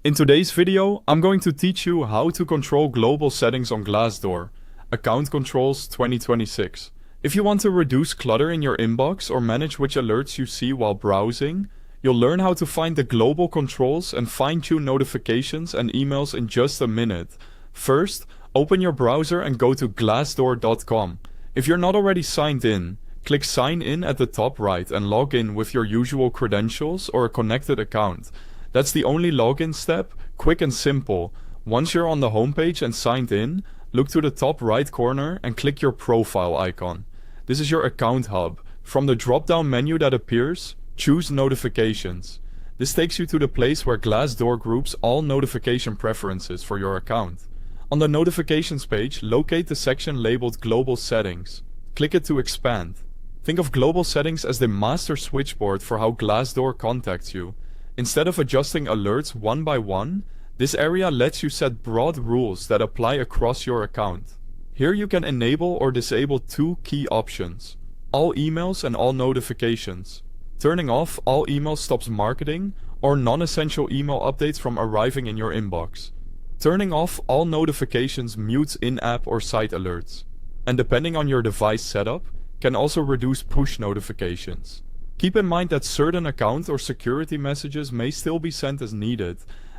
In today's video, I'm going to teach you how to control global settings on Glassdoor, Account Controls 2026. If you want to reduce clutter in your inbox or manage which alerts you see while browsing, you'll learn how to find the global controls and fine-tune notifications and emails in just a minute. First, open your browser and go to glassdoor.com. If you're not already signed in, click Sign In at the top right and log in with your usual credentials or a connected account. That's the only login step, quick and simple. Once you're on the homepage and signed in, look to the top right corner and click your profile icon. This is your account hub. From the drop-down menu that appears, choose Notifications. This takes you to the place where Glassdoor groups all notification preferences for your account. On the notifications page, locate the section labeled Global Settings. Click it to expand. Think of Global Settings as the master switchboard for how Glassdoor contacts you. Instead of adjusting alerts one by one, this area lets you set broad rules that apply across your account. Here you can enable or disable two key options: all emails and all notifications. Turning off all emails stops marketing or non-essential email updates from arriving in your inbox. Turning off all notifications mutes in-app or site alerts. And depending on your device setup, can also reduce push notifications. Keep in mind that certain account or security messages may still be sent as needed,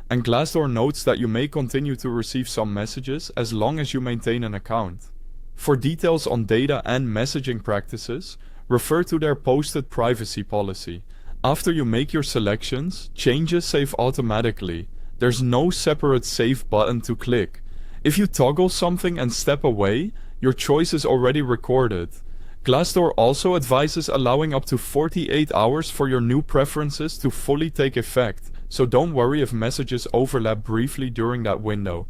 and Glassdoor notes that you may continue to receive some messages as long as you maintain an account. For details on data and messaging practices, refer to their posted privacy policy. After you make your selections, changes save automatically. There's no separate save button to click. If you toggle something and step away, your choice is already recorded. Glassdoor also advises allowing up to 48 hours for your new preferences to fully take effect, so don't worry if messages overlap briefly during that window.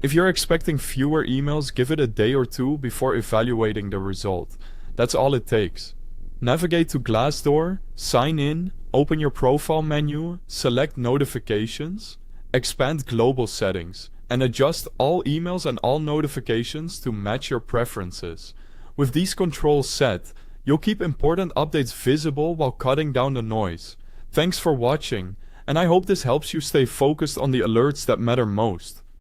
If you're expecting fewer emails, give it a day or two before evaluating the result. That's all it takes. Navigate to Glassdoor, sign in, open your profile menu, select Notifications, expand Global Settings, and adjust all emails and all notifications to match your preferences. With these controls set, you'll keep important updates visible while cutting down the noise. Thanks for watching, and I hope this helps you stay focused on the alerts that matter most.